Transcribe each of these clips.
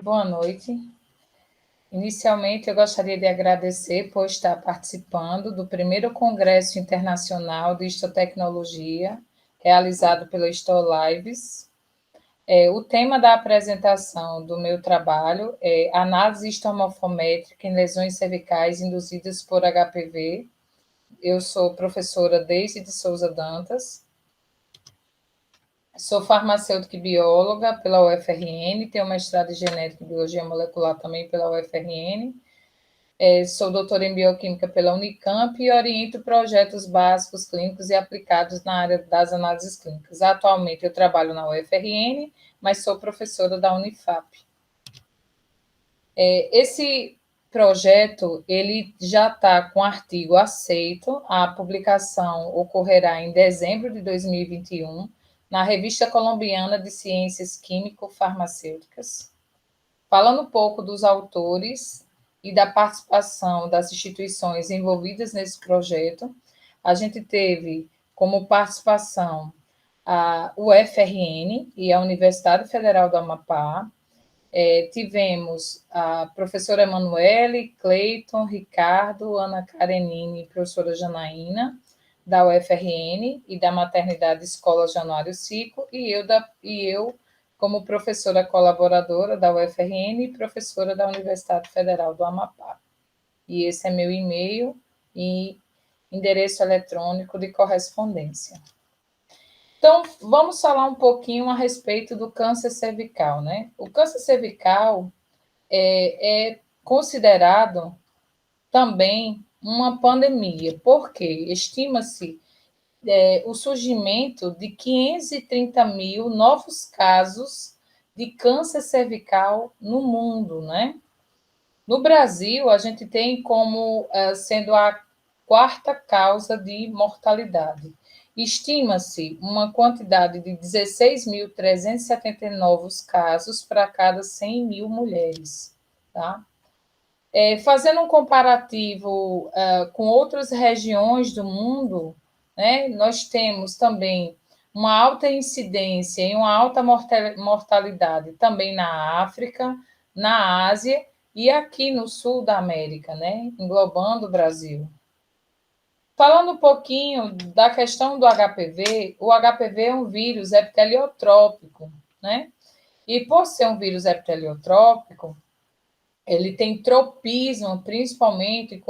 boa noite. Inicialmente, eu gostaria de agradecer por estar participando do primeiro Congresso Internacional de Histotecnologia, realizado pela Histolives. O tema da apresentação do meu trabalho é Análise Histomorfométrica em lesões cervicais induzidas por HPV. Eu sou professora Deise de Souza Dantas. Sou farmacêutica e bióloga pela UFRN, tenho mestrado em genética e biologia molecular também pela UFRN. Sou doutora em bioquímica pela Unicamp e oriento projetos básicos clínicos e aplicados na área das análises clínicas. Atualmente eu trabalho na UFRN, mas sou professora da Unifap. Esse projeto ele já está com artigo aceito, a publicação ocorrerá em dezembro de 2021, na Revista Colombiana de Ciências Químico-Farmacêuticas. Falando um pouco dos autores e da participação das instituições envolvidas nesse projeto, a gente teve como participação a UFRN e a Universidade Federal do Amapá. Tivemos a professora Emanuele, Cleiton, Ricardo, Ana Karenine e professora Janaína, da UFRN e da Maternidade Escola Januário Cico, e eu como professora colaboradora da UFRN e professora da Universidade Federal do Amapá. E esse é meu e-mail e endereço eletrônico de correspondência. Então, vamos falar um pouquinho a respeito do câncer cervical, né? O câncer cervical é considerado também uma pandemia, porque estima-se o surgimento de 530 mil novos casos de câncer cervical no mundo, né? No Brasil, a gente tem como sendo a quarta causa de mortalidade. Estima-se uma quantidade de 16.379 novos casos para cada 100 mil mulheres, tá? Fazendo um comparativo com outras regiões do mundo, né, nós temos também uma alta incidência e uma alta mortalidade também na África, na Ásia e aqui no sul da América, né, englobando o Brasil. Falando um pouquinho da questão do HPV, o HPV é um vírus epiteliotrópico, né? E por ser um vírus epiteliotrópico, ele tem tropismo, principalmente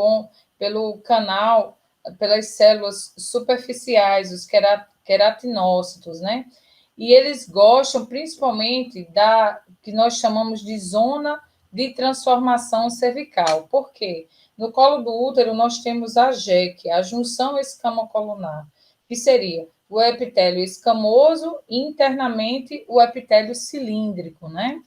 pelo canal, pelas células superficiais, os queratinócitos, né? E eles gostam principalmente da que nós chamamos de zona de transformação cervical. Por quê? No colo do útero nós temos a JEC, a junção escamocolunar, que seria o epitélio escamoso e internamente o epitélio cilíndrico, né?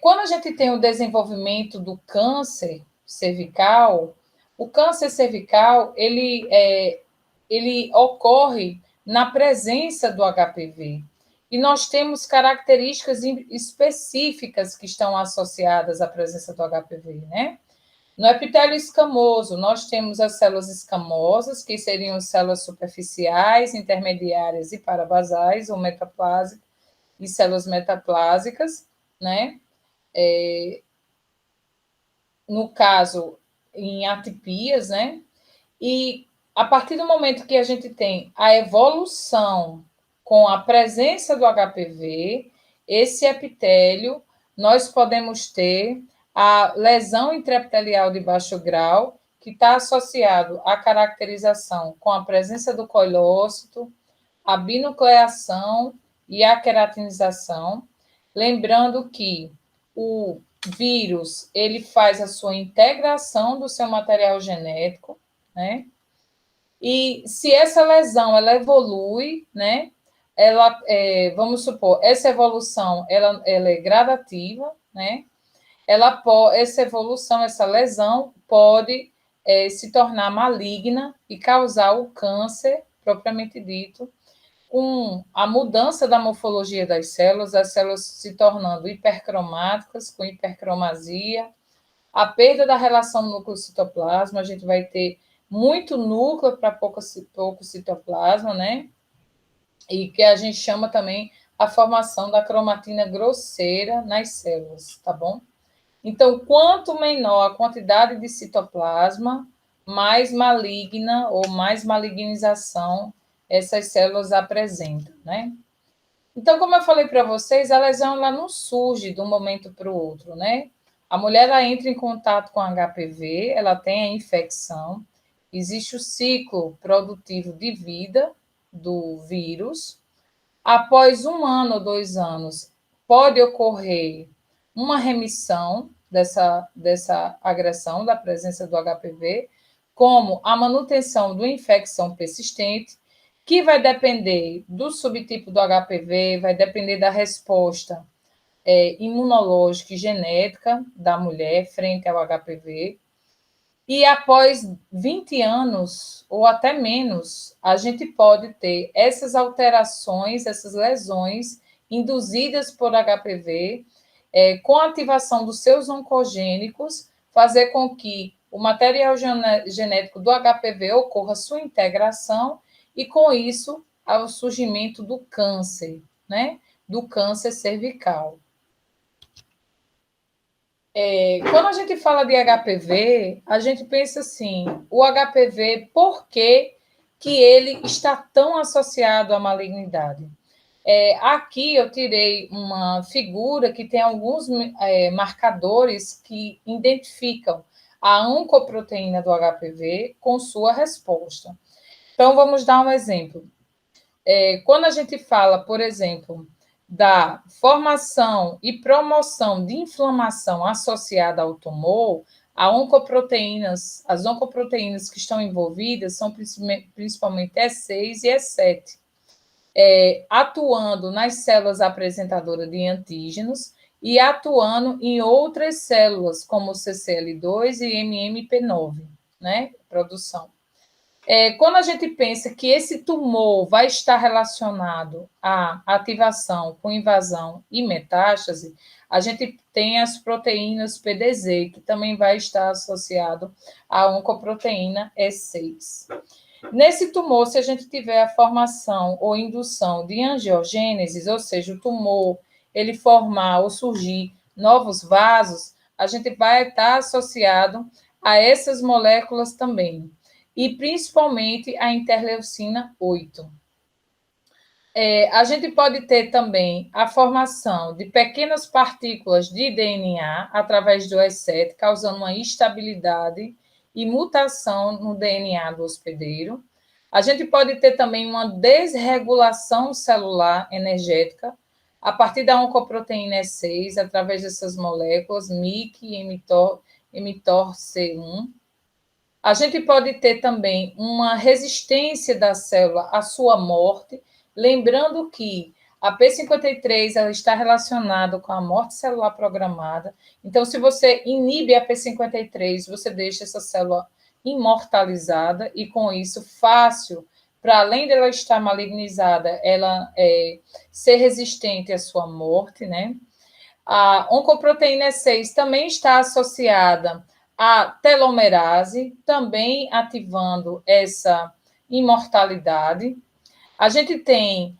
Quando a gente tem o desenvolvimento do câncer cervical, o câncer cervical ele ocorre na presença do HPV. E nós temos características específicas que estão associadas à presença do HPV, né? No epitélio escamoso, nós temos as células escamosas, que seriam as células superficiais, intermediárias e parabasais, ou metaplásicas, e células metaplásicas, né? No caso, em atipias, né? E a partir do momento que a gente tem a evolução com a presença do HPV, esse epitélio, nós podemos ter a lesão intraepitelial de baixo grau, que está associado à caracterização com a presença do coilócito, a binucleação e a queratinização. Lembrando que o vírus, ele faz a sua integração do seu material genético, né? E se essa lesão, ela evolui, né? Ela, vamos supor, essa evolução, ela é gradativa, né? Essa evolução, essa lesão pode se tornar maligna e causar o câncer, propriamente dito, com a mudança da morfologia das células, as células se tornando hipercromáticas, com hipercromasia, a perda da relação núcleo-citoplasma, a gente vai ter muito núcleo para pouco citoplasma, né? E que a gente chama também a formação da cromatina grosseira nas células, tá bom? Então, quanto menor a quantidade de citoplasma, mais maligna ou mais malignização essas células apresentam, né? Então, como eu falei para vocês, a lesão ela não surge de um momento para o outro, né? A mulher ela entra em contato com HPV, ela tem a infecção, existe o ciclo produtivo de vida do vírus. Após 1 ano ou 2 anos, pode ocorrer uma remissão dessa agressão, da presença do HPV, como a manutenção de uma infecção persistente, que vai depender do subtipo do HPV, vai depender da resposta imunológica e genética da mulher frente ao HPV. E após 20 anos, ou até menos, a gente pode ter essas alterações, essas lesões induzidas por HPV, com a ativação dos seus oncogênicos, fazer com que o material genético do HPV ocorra sua integração e, com isso, ao surgimento do câncer, né? Do câncer cervical. Quando a gente fala de HPV, a gente pensa assim, o HPV, por que ele está tão associado à malignidade? Aqui eu tirei uma figura que tem alguns marcadores que identificam a oncoproteína do HPV com sua resposta. Então, vamos dar um exemplo. Quando a gente fala, por exemplo, da formação e promoção de inflamação associada ao tumor, as oncoproteínas que estão envolvidas são principalmente E6 e E7, atuando nas células apresentadoras de antígenos e atuando em outras células, como CCL2 e MMP9, né? Produção. Quando a gente pensa que esse tumor vai estar relacionado à ativação com invasão e metástase, a gente tem as proteínas PDZ, que também vai estar associado à oncoproteína E6. Nesse tumor, se a gente tiver a formação ou indução de angiogênese, ou seja, o tumor ele formar ou surgir novos vasos, a gente vai estar associado a essas moléculas também, e principalmente a interleucina 8. A gente pode ter também a formação de pequenas partículas de DNA através do E7, causando uma instabilidade e mutação no DNA do hospedeiro. A gente pode ter também uma desregulação celular energética a partir da oncoproteína E6, através dessas moléculas MYC e mTOR-C1. A gente pode ter também uma resistência da célula à sua morte, lembrando que a P53 ela está relacionada com a morte celular programada. Então, se você inibe a P53, você deixa essa célula imortalizada e, com isso, fácil, para além dela estar malignizada, ela ser resistente à sua morte, né? A oncoproteína E6 também está associada a telomerase, também ativando essa imortalidade. A gente tem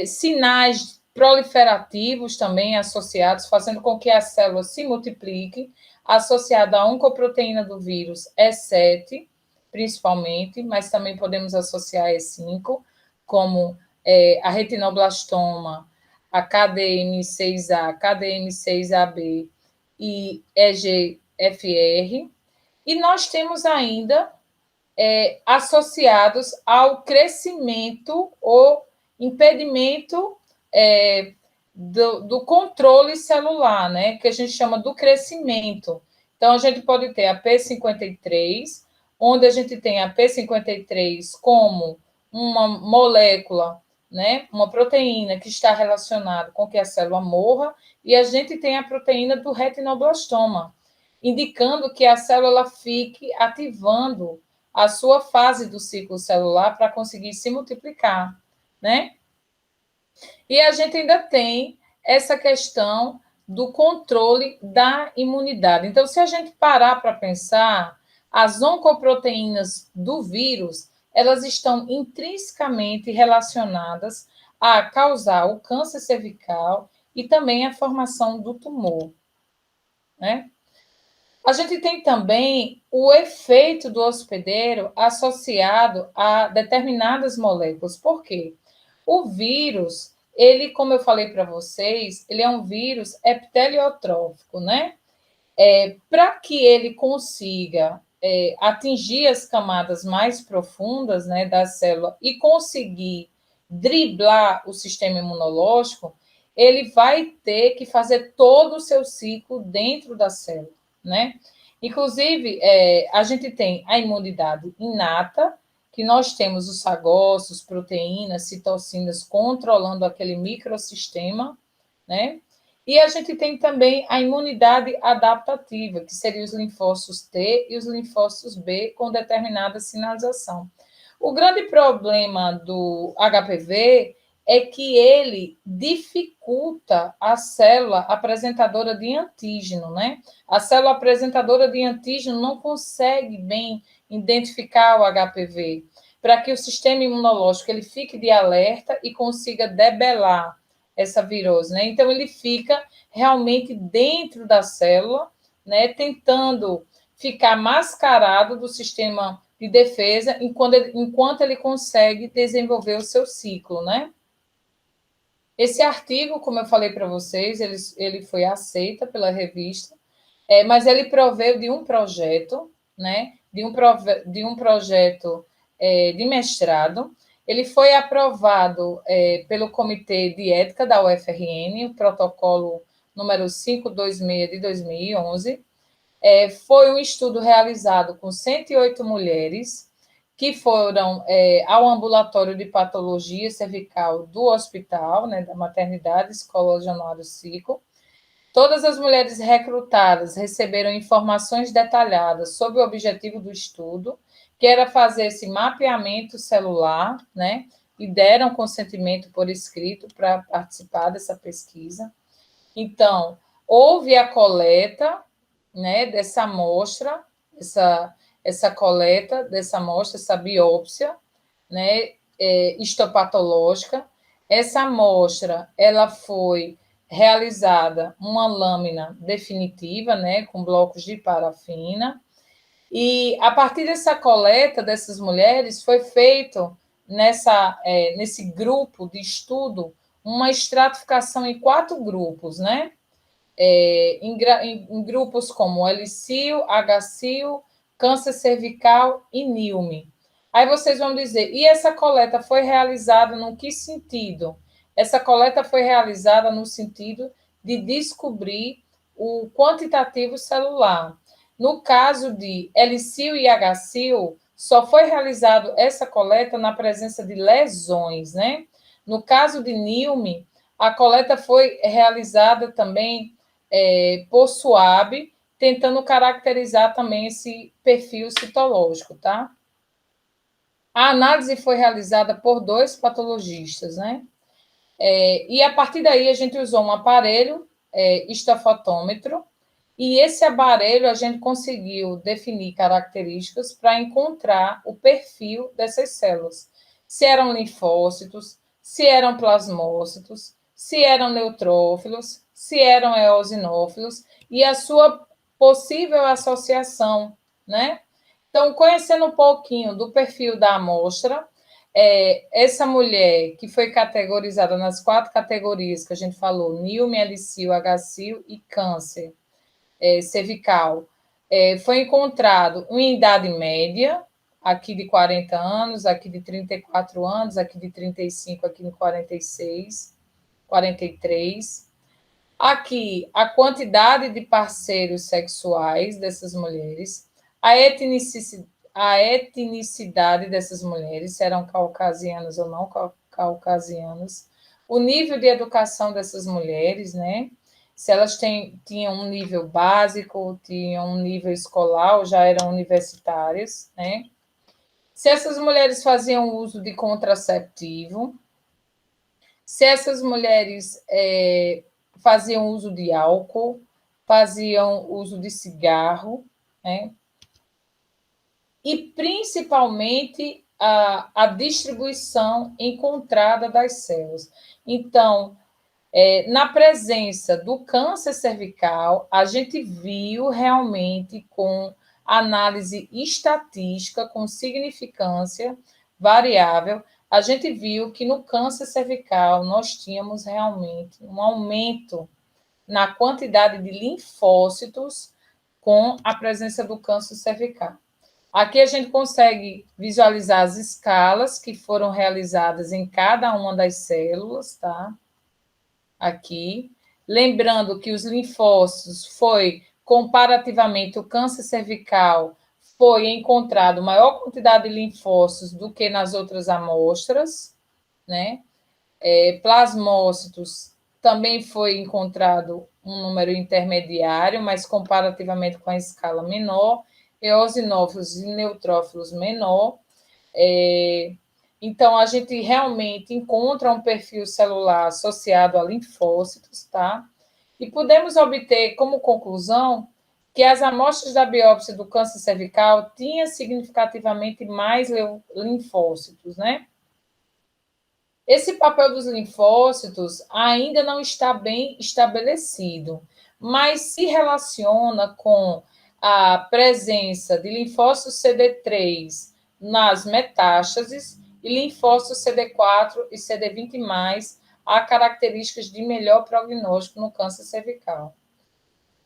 sinais proliferativos também associados, fazendo com que a célula se multiplique, associada à oncoproteína do vírus E7, principalmente, mas também podemos associar E5, como a retinoblastoma, a KDM6A, KDM6AB e EGFR. E nós temos ainda associados ao crescimento ou impedimento do controle celular, né? Que a gente chama do crescimento. Então, a gente pode ter a P53, onde a gente tem a P53 como uma molécula, né? Uma proteína que está relacionada com que a célula morra, e a gente tem a proteína do retinoblastoma, indicando que a célula fique ativando a sua fase do ciclo celular para conseguir se multiplicar, né? E a gente ainda tem essa questão do controle da imunidade. Então, se a gente parar para pensar, as oncoproteínas do vírus, elas estão intrinsecamente relacionadas a causar o câncer cervical e também a formação do tumor, né? A gente tem também o efeito do hospedeiro associado a determinadas moléculas. Por quê? O vírus, ele, como eu falei para vocês, ele é um vírus epiteliotrófico, né? Para que ele consiga atingir as camadas mais profundas, né, da célula e conseguir driblar o sistema imunológico, ele vai ter que fazer todo o seu ciclo dentro da célula, né? Inclusive, a gente tem a imunidade inata, que nós temos os fagócitos, proteínas, citocinas controlando aquele microsistema, né? E a gente tem também a imunidade adaptativa, que seriam os linfócitos T e os linfócitos B com determinada sinalização. O grande problema do HPV é que ele dificulta a célula apresentadora de antígeno, né? A célula apresentadora de antígeno não consegue bem identificar o HPV, para que o sistema imunológico ele fique de alerta e consiga debelar essa virose, né? Então ele fica realmente dentro da célula, né, tentando ficar mascarado do sistema de defesa enquanto ele consegue desenvolver o seu ciclo, né? Esse artigo, como eu falei para vocês, ele foi aceito pela revista, mas ele proveu de um projeto, né? De um projeto de mestrado. Ele foi aprovado pelo Comitê de Ética da UFRN, o protocolo número 526 de 2011. Foi um estudo realizado com 108 mulheres que foram ao ambulatório de patologia cervical do hospital, né, da maternidade Escola Januário Cico. Todas as mulheres recrutadas receberam informações detalhadas sobre o objetivo do estudo, que era fazer esse mapeamento celular, né? E deram consentimento por escrito para participar dessa pesquisa. Então, houve a coleta, né, dessa amostra, essa coleta dessa amostra, essa biópsia, né, histopatológica. Essa amostra, ela foi realizada uma lâmina definitiva, né, com blocos de parafina, e a partir dessa coleta dessas mulheres foi feito nesse grupo de estudo uma estratificação em 4 grupos, né? Em grupos como L-Sil, H-Sil, câncer cervical e NILME. Aí vocês vão dizer, e essa coleta foi realizada no que sentido? Essa coleta foi realizada no sentido de descobrir o quantitativo celular. No caso de L-Sil e H-Sil, só foi realizado essa coleta na presença de lesões, né? No caso de NILME, a coleta foi realizada também por SWAB, tentando caracterizar também esse perfil citológico, tá? A análise foi realizada por 2 patologistas, né? E a partir daí a gente usou um aparelho, histofotômetro, e esse aparelho a gente conseguiu definir características para encontrar o perfil dessas células. Se eram linfócitos, se eram plasmócitos, se eram neutrófilos, se eram eosinófilos e a sua possível associação, né? Então, conhecendo um pouquinho do perfil da amostra, essa mulher que foi categorizada nas 4 categorias que a gente falou, NILME, L-Sil, H-Sil e câncer cervical, foi encontrado em idade média, aqui de 40 anos, aqui de 34 anos, aqui de 35, aqui de 46, 43. Aqui, a quantidade de parceiros sexuais dessas mulheres, a etnicidade dessas mulheres, se eram caucasianas ou não caucasianas, o nível de educação dessas mulheres, né? Se elas tinham um nível básico, tinham um nível escolar ou já eram universitárias, né? Se essas mulheres faziam uso de contraceptivo, se essas mulheres faziam uso de álcool, faziam uso de cigarro, né? E principalmente a distribuição encontrada das células. Então, na presença do câncer cervical, a gente viu realmente com análise estatística, com significância variável, a gente viu que no câncer cervical nós tínhamos realmente um aumento na quantidade de linfócitos com a presença do câncer cervical. Aqui a gente consegue visualizar as escalas que foram realizadas em cada uma das células, tá? Aqui. Lembrando que os linfócitos foi, comparativamente, o câncer cervical foi encontrado maior quantidade de linfócitos do que nas outras amostras, né? Plasmócitos também foi encontrado um número intermediário, mas comparativamente com a escala menor, eosinófilos e neutrófilos menor. Então, a gente realmente encontra um perfil celular associado a linfócitos, tá? E podemos obter como conclusão que as amostras da biópsia do câncer cervical tinham significativamente mais linfócitos, né? Esse papel dos linfócitos ainda não está bem estabelecido, mas se relaciona com a presença de linfócitos CD3 nas metástases e linfócitos CD4 e CD20+, há características de melhor prognóstico no câncer cervical.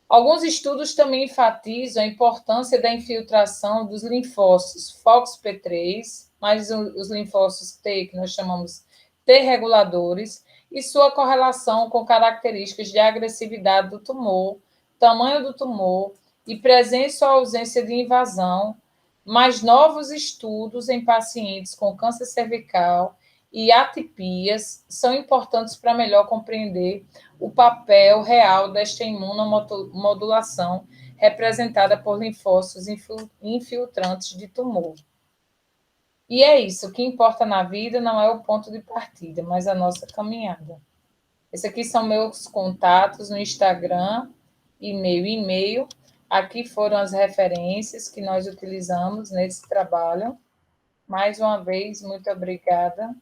Alguns estudos também enfatizam a importância da infiltração dos linfócitos FOXP3, mas os linfócitos T, que nós chamamos T reguladores, e sua correlação com características de agressividade do tumor, tamanho do tumor e presença ou ausência de invasão, mas novos estudos em pacientes com câncer cervical e atipias são importantes para melhor compreender o papel real desta imunomodulação representada por linfócitos infiltrantes de tumor. E é isso, o que importa na vida não é o ponto de partida, mas a nossa caminhada. Esses aqui são meus contatos no Instagram, e-mail. Aqui foram as referências que nós utilizamos nesse trabalho. Mais uma vez, muito obrigada.